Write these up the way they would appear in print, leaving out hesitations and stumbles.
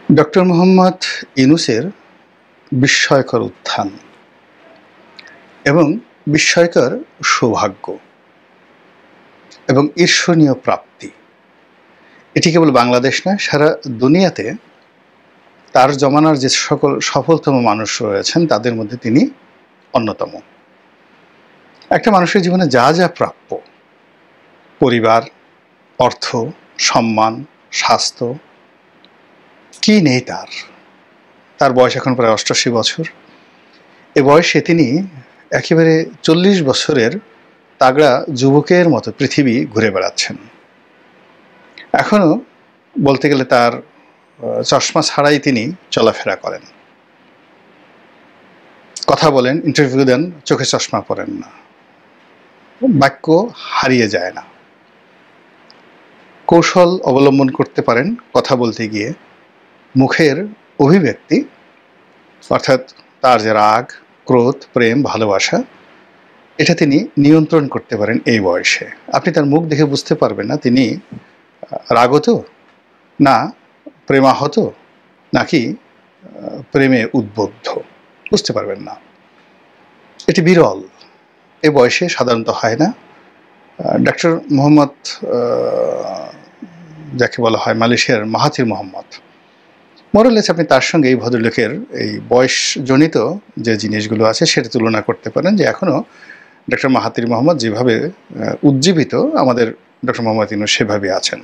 Doctor Mohammad ইউনূসের বিস্ময়কর উত্থান এবং বিস্ময়কর সৌভাগ্য এবং ঈর্ষণীয় প্রাপ্তি, এটি কেবল বাংলাদেশ নয়, সারা দুনিয়াতে তার জমানার যে সকল সফলতম মানুষ রয়েছেন তাদের মধ্যে তিনি অন্যতম। একটা মানুষের জীবনে যা যা প্রাপ্য, পরিবার, অর্থ, সম্মান, স্বাস্থ্য, কি নেই তার বয়স এখন প্রায় ৮৮ বছর। এ বয়সে তিনি একেবারে ৪০ বছরের তাগড়া যুবকের মতো পৃথিবী ঘুরে বেড়াচ্ছেন। এখনও বলতে গেলে তার চশমা ছাড়াই তিনি চলাফেরা করেন, কথা বলেন, ইন্টারভিউ দেন, চোখে চশমা পরেন না, বাক্য হারিয়ে যায় না। কৌশল অবলম্বন করতে পারেন কথা বলতে গিয়ে, মুখের অভিব্যক্তি অর্থাৎ তার যে রাগ, ক্রোধ, প্রেম, ভালোবাসা, এটা তিনি নিয়ন্ত্রণ করতে পারেন এই বয়সে। আপনি তার মুখ দেখে বুঝতে পারবেন না তিনি রাগত, না প্রেমাহত, নাকি প্রেমে উদ্বুদ্ধ, বুঝতে পারবেন না। এটি বিরল, এ বয়সে সাধারণত হয় না। ডক্টর মোহাম্মদ, যাকে বলা হয় মালয়েশিয়ার মাহাথির মোহাম্মদ, মোরালেস আপনি তার সঙ্গে এই ভদ্রলোকের এই বয়সজনিত যে জিনিসগুলো আছে সেটা তুলনা করতে পারেন, যে এখনও ডক্টর মাহাথির মোহাম্মদ যেভাবে উজ্জীবিত, আমাদের ডক্টর মোহাম্মদ ইউনূস সেভাবে আছেন।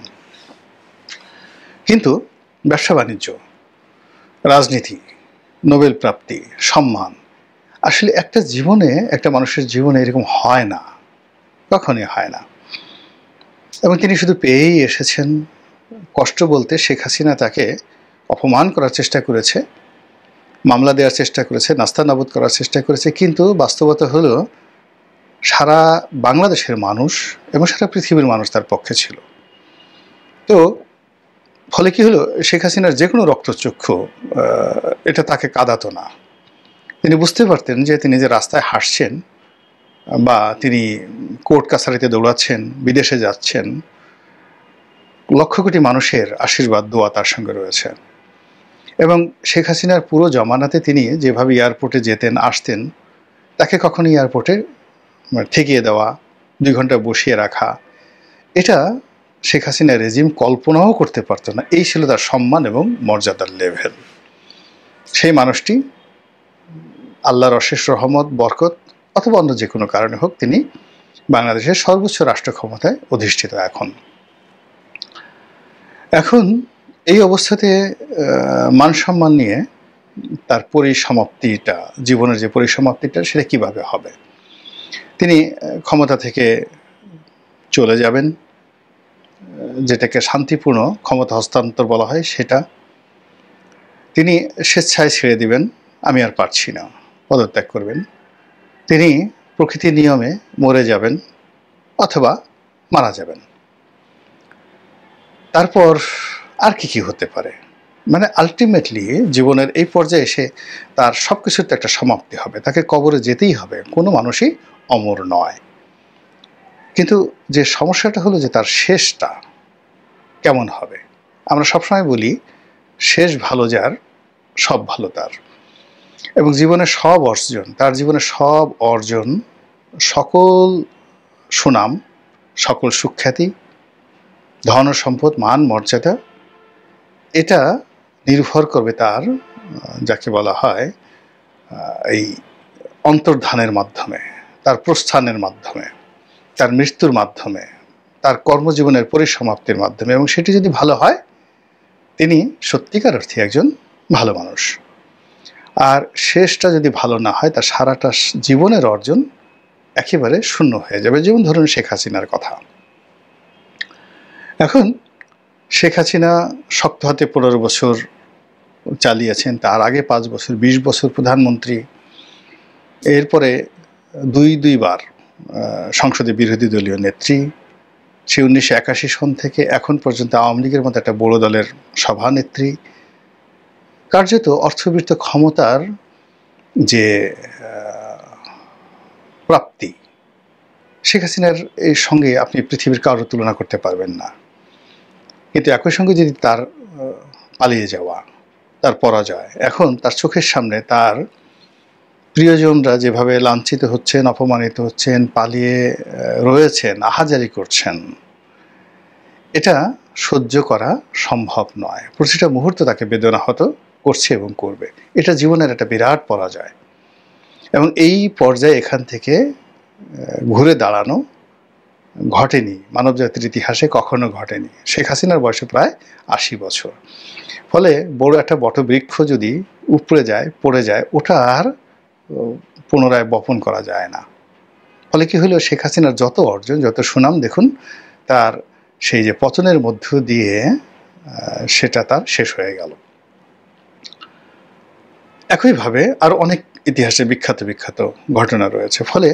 কিন্তু ব্যবসা বাণিজ্য, রাজনীতি, নোবেল প্রাপ্তি, সম্মান, আসলে একটা জীবনে, একটা মানুষের জীবনে এরকম হয় না, কখনই হয় না। এবং তিনি শুধু পেয়েই এসেছেন। কষ্ট বলতে শেখ হাসিনা তাকে অপমান করার চেষ্টা করেছে, মামলা দেওয়ার চেষ্টা করেছে, নাস্তানাবুদ করার চেষ্টা করেছে, কিন্তু বাস্তবতা হলো সারা বাংলাদেশের মানুষ এবং সারা পৃথিবীর মানুষ তার পক্ষে ছিল। তো ফলে কি হলো, শেখ হাসিনার যে কোনো রক্তচক্ষু এটা তাকে কাঁদাতো না। তিনি বুঝতে পারতেন যে তিনি যে রাস্তায় হাসছেন বা তিনি কোর্ট কাছারিতে দৌড়াচ্ছেন, বিদেশে যাচ্ছেন, লক্ষ কোটি মানুষের আশীর্বাদ, দোয়া তার সঙ্গে রয়েছে। এবং শেখ হাসিনার পুরো জমানাতে তিনি যেভাবে এয়ারপোর্টে যেতেন, আসতেন, তাকে কখনো এয়ারপোর্টে ঠেকিয়ে দেওয়া, ২ ঘন্টা বসিয়ে রাখা, এটা শেখ হাসিনার রেজিম কল্পনাও করতে পারত না। এই ছিল তার সম্মান এবং মর্যাদার লেভেল। সেই মানুষটি আল্লাহর অশেষ রহমত, বরকত অথবা অন্য যে কোনো কারণে হোক, তিনি বাংলাদেশের সর্বোচ্চ রাষ্ট্র ক্ষমতায় অধিষ্ঠিত। এখন এই অবস্থাতে মান সম্মান নিয়ে তার পরিসমাপ্তিটা, জীবনের যে পরিসমাপ্তিটা, সেটা কিভাবে হবে? তিনি ক্ষমতা থেকে চলে যাবেন, যেটাকে শান্তিপূর্ণ ক্ষমতা হস্তান্তর বলা হয়, সেটা তিনি স্বেচ্ছায় ছেড়ে দিবেন, আমি আর পারছি না, পদত্যাগ করবেন। তিনি প্রকৃতির নিয়মে মরে যাবেন অথবা মারা যাবেন। তারপর আর কি হতে পারে? মানে আলটিমেটলি জীবনের এই পর্যায়ে এসে তার সব কিছুর তো একটা সমাপ্তি হবে, তাকে কবরে যেতেই হবে, কোনো মানুষই অমর নয়। কিন্তু যে সমস্যাটা হলো যে তার শেষটা কেমন হবে? আমরা সবসময় বলি, শেষ ভালো যার, সব ভালো তার। এবং জীবনের সব অর্জন, তার জীবনের সব অর্জন, সকল সুনাম, সকল সুখ্যাতি, ধন সম্পদ, মান মর্যাদা, এটা নির্ভর করবে তার, যাকে বলা হয় এই অন্তর্ধানের মাধ্যমে, তার প্রস্থানের মাধ্যমে, তার মৃত্যুর মাধ্যমে, তার কর্মজীবনের পরিসমাপ্তির মাধ্যমে। এবং সেটি যদি ভালো হয়, তিনি সত্যিকার অর্থে একজন ভালো মানুষ। আর শেষটা যদি ভালো না হয়, তার সারাটা জীবনের অর্জন একেবারে শূন্য হয়ে যাবে। যেমন ধরুন শেখ হাসিনার কথা। এখন শেখ হাসিনা শক্ত হাতে ১৫ বছর চালিয়েছেন, তার আগে ৫ বছর, ২০ বছর প্রধানমন্ত্রী, এরপরে দুইবার সংসদে বিরোধী দলীয় নেত্রী, সে ১৯৮১ সন থেকে এখন পর্যন্ত আওয়ামী লীগের মতো একটা বড় দলের সভানেত্রী। কার্যত অর্থবিত্ত ক্ষমতার যে প্রাপ্তি, শেখ হাসিনার এর সঙ্গে আপনি পৃথিবীর কারোর তুলনা করতে পারবেন না। কিন্তু একই সঙ্গে যদি তার পালিয়ে যাওয়া, তার পরাজয়। এখন তার চোখের সামনে তার প্রিয়জনরা যেভাবে লাঞ্ছিত হচ্ছেন, অপমানিত হচ্ছেন, পালিয়ে রয়েছেন, আহাজারি করছেন, এটা সহ্য করা সম্ভব নয়। প্রতিটা মুহূর্ত তাকে বেদনাহত করছে এবং করবে। এটা জীবনের একটা বিরাট পরাজয় এবং এই পর্যায়ে এখান থেকে ঘুরে দাঁড়ানো ঘটেনি, মানবজাতির ইতিহাসে কখনো ঘটেনি। শেখ হাসিনার বয়সে প্রায় ৮০ বছর। ফলে বড় একটা বটবৃক্ষ যদি উপড়ে যায়, পড়ে যায়, ওটা আর পুনরায় বপন করা যায় না। ফলে কি হলো, শেখ হাসিনার যত অর্জন, যত সুনাম, দেখুন তার সেই যে পতনের মধ্য দিয়ে সেটা তার শেষ হয়ে গেল। একইভাবে আরো অনেক ইতিহাসে বিখ্যাত বিখ্যাত ঘটনা রয়েছে। ফলে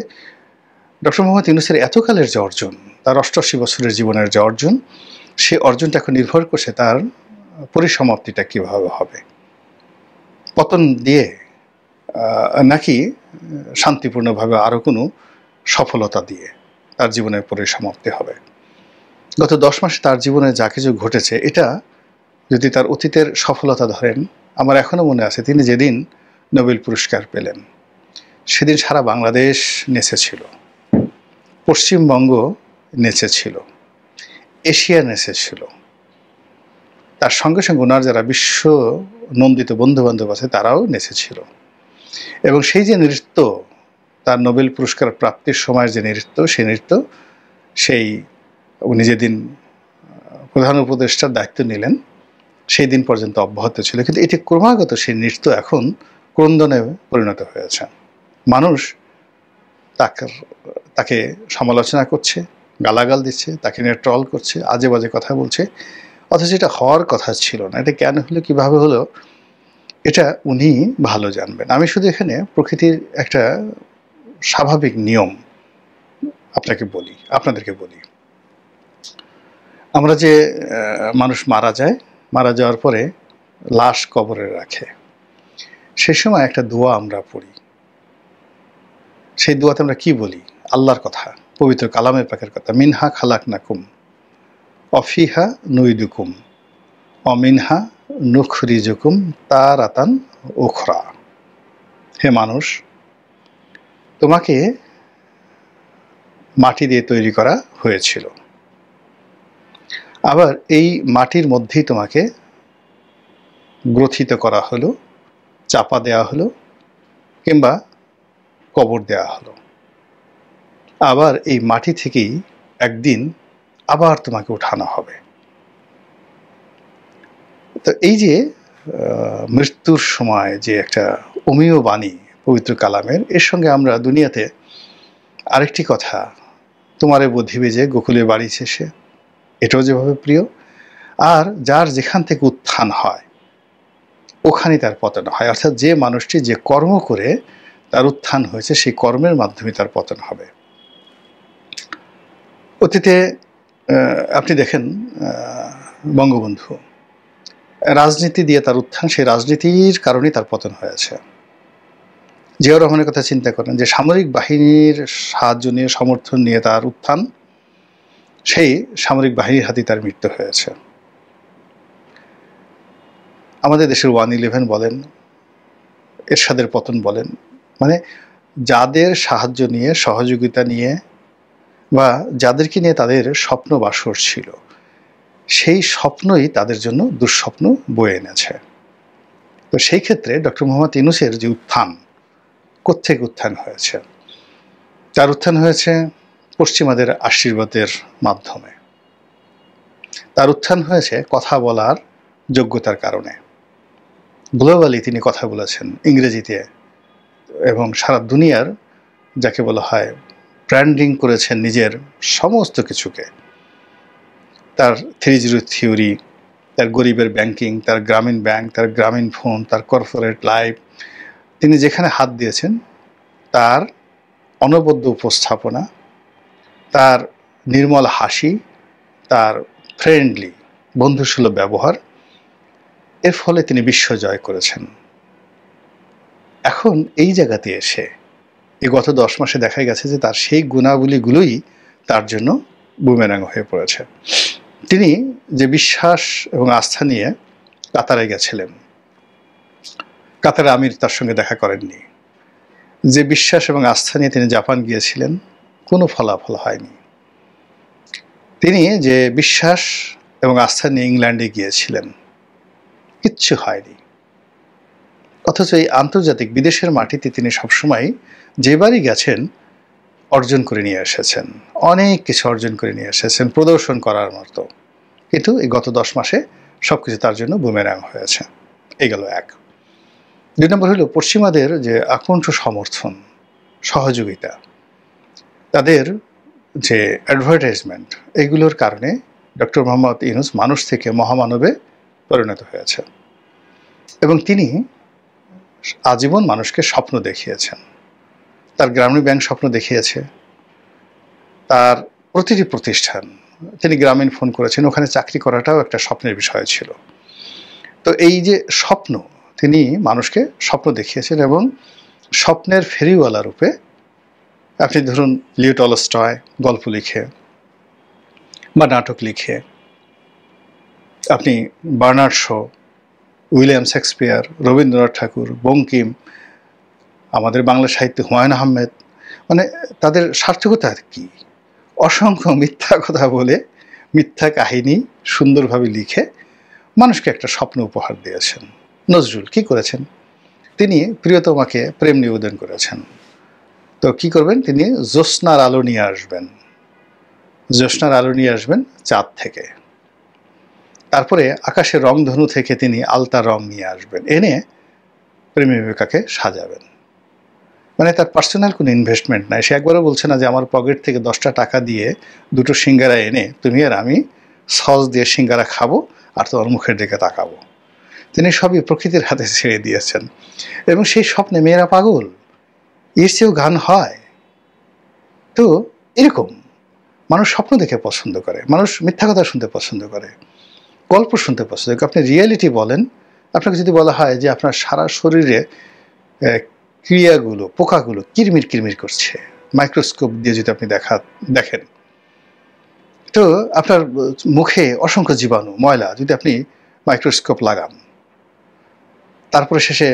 ডক্টর মোহাম্মদ ইউনূসের এতকালের যে অর্জন, তার ৮৮ বছরের জীবনের যে অর্জন, সে অর্জনটা এখন নির্ভর করছে তার পরিসমাপ্তিটা কিভাবে হবে, পতন দিয়ে নাকি শান্তিপূর্ণভাবে আরো কোনো সফলতা দিয়ে তার জীবনের পরিসমাপ্তি হবে। গত 10 মাসে তার জীবনে যা কিছু ঘটেছে, এটা যদি তার অতীতের সফলতা ধরেন, আমার এখনো মনে আছে তিনি যেদিন নোবেল পুরস্কার পেলেন সেদিন সারা বাংলাদেশ নেচেছিল, পশ্চিমবঙ্গ নেচেছিল, এশিয়া নেচেছিল, তার সঙ্গে সঙ্গে ওনার যারা বিশ্ব নন্দিত বন্ধুবান্ধব আছে তারাও নেচেছিল। এবং সেই যে নৃত্য, তার নোবেল পুরস্কার প্রাপ্তির সময়ের যে নৃত্য, সেই নৃত্য সেই উনি যেদিন প্রধান উপদেষ্টার দায়িত্ব নিলেন সেই দিন পর্যন্ত অব্যাহত ছিল। কিন্তু এটি ক্রমাগত সেই নৃত্য এখন ক্রন্দনে পরিণত হয়েছে। মানুষ তাকে সমালোচনা করছে, গালাগাল দিচ্ছে, তাকে নিয়ে ট্রল করছে, আজে বাজে কথা বলছে, অথচ এটা হওয়ার কথা ছিল না। এটা কেন হলো, কিভাবে হলো, এটা উনি ভালো জানবেন। আমি শুধু এখানে প্রকৃতির একটা স্বাভাবিক নিয়ম আপনাদেরকে বলি। আমরা যে মানুষ মারা যায়, মারা যাওয়ার পরে লাশ কবরে রাখে, সে সময় একটা দোয়া আমরা পড়ি। সেই দোয়াতে আমরা কি বলি? আল্লাহর কথা, পবিত্র কালামে পাকের কথা, মিনহা খালাকনাকুম অফিহা নুইদুকুম অমিনহা নুখরিজুকুম তারাতান উখরা। হে মানুষ, তোমাকে মাটি দিয়ে তৈরি করা হয়েছিল, আবার এই মাটির মধ্যেই তোমাকে গ্রথিত করা হলো, চাপা দেওয়া হলো, কিংবা কবর দেওয়া হলো। আবার এই মাটি থেকেই একদিন আবার তোমাকে উঠানো হবে। তো এই যে মৃত্যুর সময় যে একটা অমীয় বাণী পবিত্র কালামের, এর সঙ্গে আমরা দুনিয়াতে আরেকটি কথা, তোমারে বুদ্ধিবে যে গোকুলে বাড়ি শেষে, এটাও যেভাবে প্রিয়। আর যার যেখান থেকে উত্থান হয় ওখানেই তার পতন হয়। অর্থাৎ যে মানুষটি যে কর্ম করে তার উত্থান হয়েছে, সেই কর্মের মাধ্যমে তার পতন হবে। অতীতে আপনি দেখেন বঙ্গবন্ধু রাজনীতি দিয়ে তার উত্থান, সেই রাজনীতির কারণেই তার পতন হয়েছে। জিয়াউর রহমানের কথা চিন্তা করেন, যে সামরিক বাহিনীর সাহায্য নিয়ে, সমর্থন নিয়ে তার উত্থান, সেই সামরিক বাহিনীর হাতে তার মৃত্যু হয়েছে। আমাদের দেশের 111 বলেন, এরশাদের পতন বলেন, মানে যাদের সাহায্য নিয়ে, সহযোগিতা নিয়ে, বা যাদেরকে নিয়ে তাদের স্বপ্ন বাসর ছিল, সেই স্বপ্নই তাদের জন্য দুঃস্বপ্ন বয়ে এনেছে। তো সেই ক্ষেত্রে ডক্টর মোহাম্মদ ইউনূসের যে উত্থান, কোত্থেকে উত্থান হয়েছে? তার উত্থান হয়েছে পশ্চিমাদের আশীর্বাদের মাধ্যমে। তার উত্থান হয়েছে কথা বলার যোগ্যতার কারণে। গ্লোবালি তিনি কথা বলেছেন ইংরেজিতে, এবং সারা দুনিয়ার যাকে বলা হয় ব্র্যান্ডিং করেছেন নিজের সমস্ত কিছুকে। তার 3-0 থিওরি, তার গরিবের ব্যাংকিং, তার গ্রামীণ ব্যাংক, তার গ্রামীণ ফোন, তার কর্পোরেট লাইফ, তিনি যেখানে হাত দিয়েছেন তার অনবদ্য উপস্থাপনা, তার নির্মল হাসি, তার ফ্রেন্ডলি বন্ধুসুলভ ব্যবহার, এর ফলে তিনি বিশ্ব জয় করেছেন। এখন এই জায়গাতে এসে এই গত 10 মাসে দেখা গেছে যে তার সেই গুণাবলীগুলোই তার জন্য বুমেরাং হয়ে পড়েছে। তিনি যে বিশ্বাস এবং আস্থা নিয়ে কাতারে গেছিলেন, কাতার আমির তার সঙ্গে দেখা করেননি। যে বিশ্বাস এবং আস্থা নিয়ে তিনি জাপান গিয়েছিলেন, কোনো ফলাফল হয়নি। তিনি যে বিশ্বাস এবং আস্থা নিয়ে ইংল্যান্ডে গিয়েছিলেন, কিচ্ছু হয়নি। অথচ এই আন্তর্জাতিক বিদেশের মাটিতে তিনি সবসময় যেবারই গেছেন অর্জন করে নিয়ে এসেছেন, অনেক কিছু অর্জন করে নিয়ে এসেছেন প্রদর্শন করার মতো। কিন্তু এই গত 10 মাসে সবকিছু তার জন্য বুমেরাং হয়েছে। এই গেল এক। 2 নম্বর হলো পশ্চিমাদের যে আকণ্ঠ সমর্থন, সহযোগিতা, তাদের যে অ্যাডভার্টাইজমেন্ট, এগুলোর কারণে ডক্টর মোহাম্মদ ইউনূস মানুষ থেকে মহামানবে পরিণত হয়েছে। এবং তিনি আজীবন মানুষকে স্বপ্ন দেখিয়েছেন। তার গ্রামীণ ব্যাংক স্বপ্ন দেখিয়েছে, তার প্রতিটি প্রতিষ্ঠান, তিনি গ্রামীণ ফোন করেছেন, ওখানে চাকরি করাটাও একটা স্বপ্নের বিষয় ছিল। তো এই যে স্বপ্ন, তিনি মানুষকে স্বপ্ন দেখিয়েছেন এবং স্বপ্নের ফেরিওয়ালা রূপে, আপনি ধরুন লিও টলস্টয় গল্প লিখে বা নাটক লিখে, আপনি Bernard Shaw, William Shakespeare, Rabindranath Thakur, Bankim, আমাদের বাংলা সাহিত্যে হুমায়ুন আহমেদ, মানে তাদের সার্থকতা কি? অসংখ্য মিথ্যা কথা বলে, মিথ্যা কাহিনী সুন্দরভাবে লিখে মানুষকে একটা স্বপ্ন উপহার দিয়েছেন। নজরুল কি করেছেন? তিনি প্রিয়তমাকে প্রেম নিবেদন করেছেন। তো কি করবেন? তিনি জ্যোৎস্নার আলো নিয়ে আসবেন, জ্যোৎস্নার আলো নিয়ে আসবেন চাঁদ থেকে। তারপরে আকাশের রংধনু থেকে তিনি আলতা রং নিয়ে আসবেন, এনে প্রেমিকাকে সাজাবেন। মানে তার পার্সোনাল কোনো ইনভেস্টমেন্ট নাই। সে একবারও বলছে না যে আমার পকেট থেকে 10টা টাকা দিয়ে 2টো সিঙ্গারা এনে তুমি আর আমি সস দিয়ে সিঙ্গারা খাবো আর তোমার মুখের দিকে তাকাবো। তিনি সবই প্রকৃতির হাতে ছেড়ে দিয়েছেন। এবং সেই স্বপ্নে মেয়েরা পাগল, এর চেয়েও গান হয়। তো এরকম মানুষ স্বপ্ন দেখে পছন্দ করে, মানুষ মিথ্যা কথা শুনতে পছন্দ করে, গল্প শুনতে পছন্দ করে। আপনি রিয়েলিটি বলেন, আপনাকে যদি বলা হয় যে আপনার সারা শরীরে ক্রিয়াগুলো, পোকাগুলো কিরমির কিরমির করছে, মাইক্রোস্কোপ দিয়ে যদি আপনি দেখেন, তো আপনার মুখে অসংখ্য জীবাণু, ময়লা যদি আপনি মাইক্রোস্কোপ লাগান, তারপরে শেষে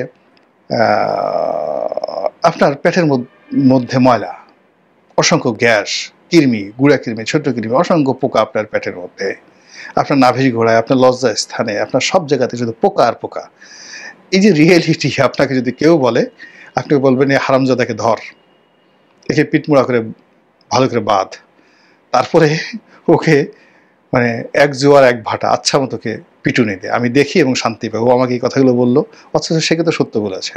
আপনার পেটের মধ্যে ময়লা, অসংখ্য গ্যাস, কৃমি, গুঁড়া কৃমি, ছোট কৃমি, অসংখ্য পোকা আপনার পেটের মধ্যে, আপনার নাভির গোড়ায়, আপনার লজ্জা স্থানে, আপনার সব জায়গাতে শুধু পোকা আর পোকা। এই যে রিয়েলিটি, আপনাকে যদি কেউ বলে, আপনি বলবেন এই হারামজাদাকে ধর, একে পিটমোড়া করে ভালো করে বাঁধ, তারপরে ওকে মানে এক জোয়ার এক ভাটা আচ্ছা মতোকে পিটুনি দেয়, আমি দেখি এবং শান্তি পাই। ও আমাকে এই কথাগুলো বললো, অথচ সে কিন্তু সত্য বলেছে।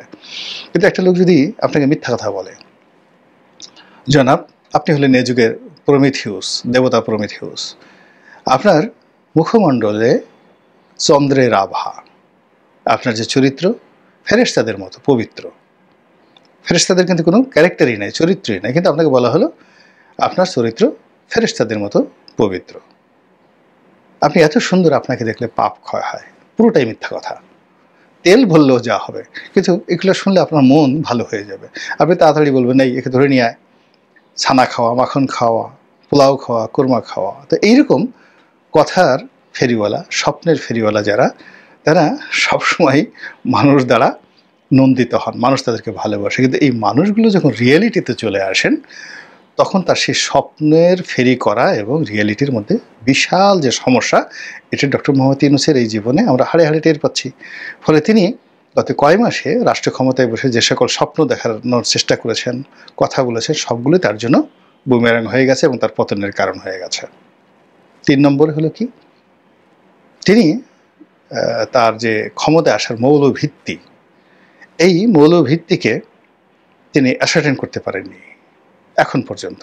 কিন্তু একটা লোক যদি আপনাকে মিথ্যা কথা বলে, জনাব আপনি হলেন এ যুগের প্রমিথিউস, দেবতা প্রমিথিউস, আপনার মুখমণ্ডলে চন্দ্রের আভা, আপনার যে চরিত্র ফেরেশতাদের মতো পবিত্র, ফেরেশতাদের কিন্তু কোনো ক্যারেক্টারই নাই, চরিত্রই নাই, কিন্তু আপনাকে বলা হলো আপনার চরিত্র ফেরেশতাদের মতো পবিত্র, আপনি এত সুন্দর, আপনাকে দেখলে পাপ ক্ষয় হয়। পুরোটাই মিথ্যা কথা, তেল বললেও যা হবে। কিন্তু এগুলো শুনলে আপনার মন ভালো হয়ে যাবে, আপনি তাড়াতাড়ি বলবেন এই একে ধরে নিয়ে আয়, ছানা খাওয়া, মাখন খাওয়া, পোলাও খাওয়া, কোরমা খাওয়া। তো এইরকম কথার ফেরিওয়ালা, স্বপ্নের ফেরিওয়ালা যারা, তারা সবসময় মানুষ দ্বারা নন্দিত হন, মানুষ তাদেরকে ভালোবাসে। কিন্তু এই মানুষগুলো যখন রিয়েলিটিতে চলে আসেন, তখন তার সেই স্বপ্নের ফেরি করা এবং রিয়েলিটির মধ্যে বিশাল যে সমস্যা, এটি ডক্টর মোহাম্মদ ইউনূসের এই জীবনে আমরা হাড়ে হাড়ে টের পাচ্ছি। ফলে তিনি গত কয় মাসে রাষ্ট্র ক্ষমতায় বসে যে সকল স্বপ্ন দেখানোর চেষ্টা করেছেন, কথা বলেছেন, সবগুলোই তার জন্য বুমেরাং হয়ে গেছে এবং তার পতনের কারণ হয়ে গেছে। 3 নম্বরে হলো কি, তিনি তার যে ক্ষমতায় আসার মৌলভিত্তি, এই মৌলভিত্তিকে তিনি অ্যাসার্টেন করতে পারেননি এখন পর্যন্ত।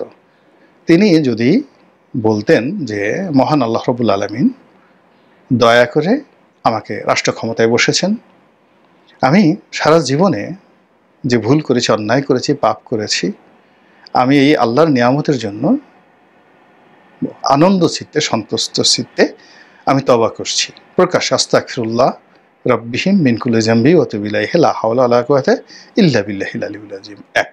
তিনি যদি বলতেন যে মহান আল্লাহ রাব্বুল আলামিন দয়া করে আমাকে রাষ্ট্র ক্ষমতায় বসেছেন, আমি সারা জীবনে যে ভুল করেছি, অন্যায় করেছি, পাপ করেছি, আমি এই আল্লাহর নিয়ামতের জন্য আনন্দ চিত্তে, সন্তুষ্ট চিত্তে আমি তওবা করছি, প্রকাশ্যে আস্তাগফিরুল্লাহ রাব্বিহিম মিন কুল্লি যামবি ওয়া তুবু ইলাইহি লা হাওলা ওয়ালা কুওয়াতা ইল্লা বিল্লাহিল আলিয়্যিল আযীম। 1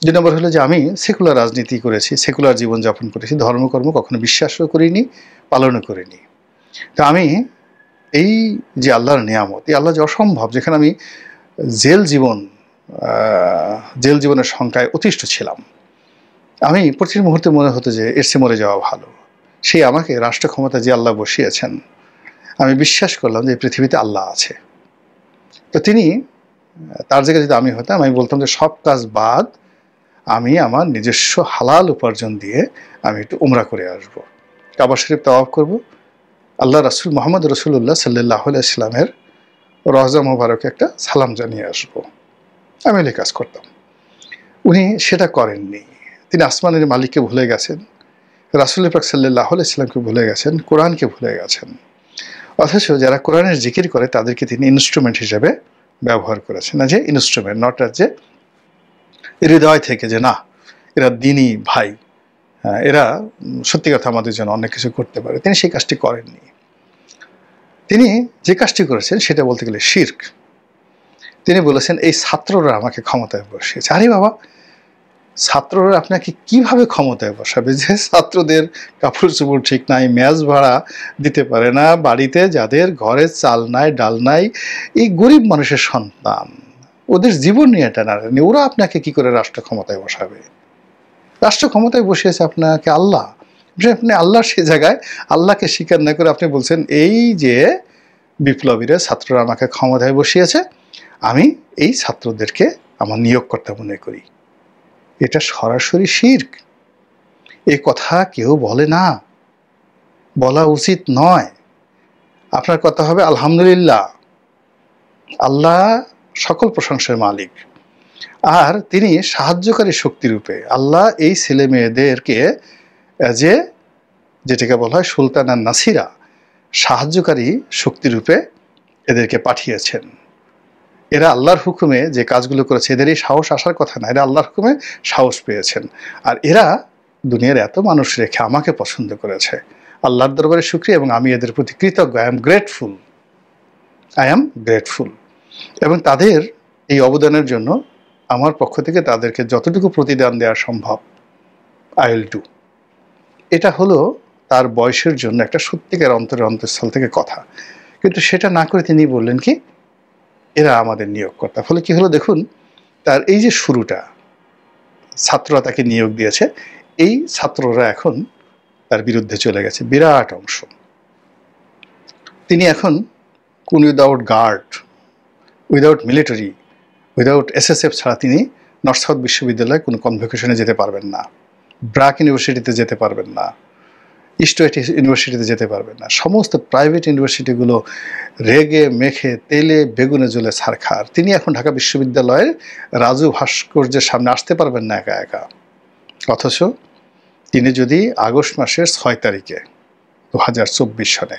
2 নম্বর হলো যে আমি সেকুলার রাজনীতি করেছি, সেকুলার জীবনযাপন করেছি, ধর্মকর্ম কখনো বিশ্বাসও করিনি, পালনও করিনি। তো আমি এই যে আল্লাহর নিয়ামত, এই আল্লাহ যে অসম্ভব, যেখানে আমি জেল জীবনের সংখ্যায় অতিষ্ঠ ছিলাম। আমি প্রতি মুহূর্তে মনে হতো যে এর চেয়ে মরে যাওয়া ভালো। সেই আমাকে রাষ্ট্র ক্ষমতা যে আল্লাহ বসিয়েছেন, আমি বিশ্বাস করলাম যে এই পৃথিবীতে আল্লাহ আছে। তো তিনি, তার জায়গায় যদি আমি হতাম, আমি বলতাম যে সব কাজ বাদ, আমি আমার নিজস্ব হালাল উপার্জন দিয়ে আমি একটু উমরা করে আসব, কাবা শরীফ তাওয়াফ করব, আল্লাহ রাসূল মুহাম্মদ রাসূলুল্লাহ সাল্লাল্লাহু আলাইহি ওয়াসাল্লামের রওজা মোবারকে একটা সালাম জানিয়ে আসব। আমি এই কাজ করতাম। উনি সেটা করেননি। তিনি আসমানের মালিককে ভুলে গেছেন, রাসূল পাক সাল্লাল্লাহু আলাইহি ওয়াসাল্লামকে ভুলে গেছেন, কোরআনকে ভুলে গেছেন। অথচ যারা কোরআনের জিকির করে তাদেরকে তিনি ইনস্ট্রুমেন্ট হিসেবে ব্যবহার করেছেন, না যে ইনস্ট্রুমেন্ট, নট যে হৃদয় থেকে যে না এরা দিনই ভাই, এরা সত্যি কথা আমাদের জন্য অনেক কিছু করতে পারে। তিনি সেই কাজটি করেননি। তিনি যে কাজটি করেছেন সেটা বলতে গেলে শিরক। তিনি বলেছেন এই ছাত্ররা আমাকে ক্ষমতায় বসিয়েছে। আরে বাবা, ছাত্ররা আপনাকে কিভাবে ক্ষমতায় বসাবে? যে ছাত্রদের কাপড় চোপড় ঠিক নাই, মেস ভাড়া দিতে পারে না, বাড়িতে যাদের ঘরে চাল নাই ডাল নাই, এই গরিব মানুষের সন্তান, ওদের জীবন নিয়ে টানাটানি, ওরা আপনাকে কি করে রাষ্ট্র ক্ষমতায় বসাবে? রাষ্ট্র ক্ষমতায় বসিয়েছে আপনাকে আল্লাহ। আপনি আল্লাহর সে জায়গায় আল্লাহকে স্বীকার না করে আপনি বলছেন এই যে বিপ্লবীরা ছাত্ররা আমাকে ক্ষমতায় বসিয়েছে, আমি এই ছাত্রদেরকে আমার নিয়োগকর্তা মনে করি। এটা সরাসরি শিরক। এই কথা কেউ বলে না, বলা উচিত নয়। আপনার কথা হবে আলহামদুলিল্লাহ, আল্লাহ সকল প্রশংসার মালিক, আর তিনি সাহায্যকারী শক্তিরূপে আল্লাহ এই ছেলে মেয়েদেরকে যেটাকে বলা হয় সুলতানা নাসিরা, সাহায্যকারী শক্তিরূপে এদেরকে পাঠিয়েছেন। এরা আল্লাহর হুকুমে যে কাজগুলো করেছে, এদের এই সাহস আসার কথা না, এরা আল্লাহর হুকুমে সাহস পেয়েছেন। আর এরা দুনিয়ার এত মানুষ রেখে আমাকে পছন্দ করেছে। আল্লাহর দরবারে শুকরিয়া, এবং আমি এদের প্রতি কৃতজ্ঞ। I am grateful. এবং তাদের এই অবদানের জন্য আমার পক্ষ থেকে তাদেরকে যতটুকু প্রতিদান দেওয়া সম্ভব আই উইল ডু। এটা হলো তার বয়সের জন্য একটা সত্যিকার অন্তঃস্থল থেকে কথা। কিন্তু সেটা না করে তিনি বললেন কি এরা আমাদের নিয়োগকর্তা। ফলে কি হলো দেখুন, তার এই যে শুরুটা, ছাত্ররা তাকে নিয়োগ দিয়েছে, এই ছাত্ররা এখন তার বিরুদ্ধে চলে গেছে বিরাট অংশ। তিনি এখন কোন without guard, without military, without SSF ছাড়া তিনি নর্থ সাউথ বিশ্ববিদ্যালয়ে কোনো কনভোকেশনে যেতে পারবেন না, ব্রাক ইউনিভার্সিটিতে যেতে পারবেন না, ইস্ট ওয়েস্ট ইউনিভার্সিটিতে যেতে পারবেন না। সমস্ত প্রাইভেট ইউনিভার্সিটিগুলো রেগে মেখে তেলে বেগুনে জ্বলে ছারখার। তিনি এখন ঢাকা বিশ্ববিদ্যালয়ের রাজু ভাস্কর্যের সামনে আসতে পারবেন না একা একা। অথচ তিনি যদি আগস্ট মাসের 6 তারিখে 2024 সালে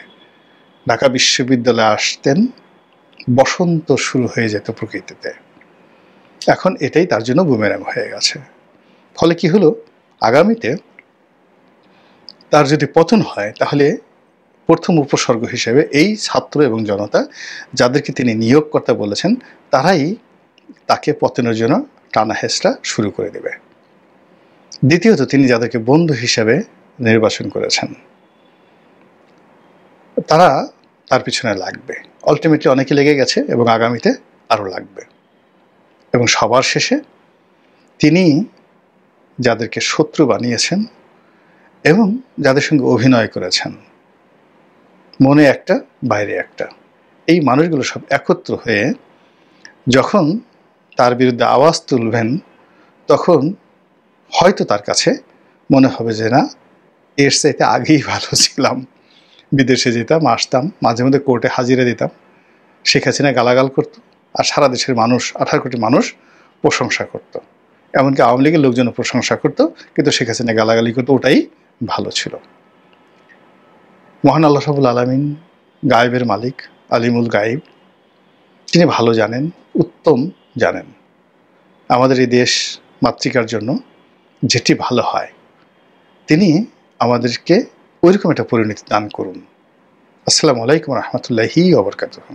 ঢাকা বিশ্ববিদ্যালয়ে আসতেন, বসন্ত শুরু হয়ে যেত প্রকৃতিতে। এখন এটাই তার জন্য বুমেরাং হয়ে গেছে। ফলে কি হলো, আগামীতে তার যদি পতন হয় তাহলে প্রথম উপসর্গ হিসেবে এই ছাত্র এবং জনতা যাদেরকে তিনি নিয়োগকর্তা বলেছেন তারাই তাকে পতনের জন্য টানা হেঁচড়া শুরু করে দেবে। দ্বিতীয়ত, তিনি যাদেরকে বন্ধু হিসেবে নির্বাচন করেছেন তারা তার পিছনে লাগবে। আলটিমেটলি অনেকে লেগে গেছে এবং আগামীতে আরও লাগবে। এবং সবার শেষে তিনি যাদেরকে শত্রু বানিয়েছেন এবং যাদের সঙ্গে অভিনয় করেছেন, মনে একটা বাইরে একটা, এই মানুষগুলো সব একত্র হয়ে যখন তার বিরুদ্ধে আওয়াজ তুলবেন, তখন হয়তো তার কাছে মনে হবে যে না, এর চাইতে আগেই ভালো ছিলাম, বিদেশে যেতাম, আসতাম, মাঝে মধ্যে কোর্টে হাজিরা দিতাম, শেখ হাসিনা গালাগাল করত, আর সারা দেশের মানুষ, 18 কোটি মানুষ প্রশংসা করত, এমনকি আওয়ামী লীগের লোকজনও প্রশংসা করত, কিন্তু শেখ হাসিনা গালাগালি করতো, ওটাই ভালো ছিল। মহান আল্লাহ রাব্বুল আলামিন গায়েবের মালিক, আলিমুল গায়েব, তিনি ভালো জানেন, উত্তম জানেন। আমাদের এই দেশ মাতৃকার জন্য যেটি ভালো হয় তিনি আমাদেরকে ওইরকম একটা পরিণতি দান করুন। আসসালামু আলাইকুম রহমতুল্লাহি ওয়া বারাকাতুহু।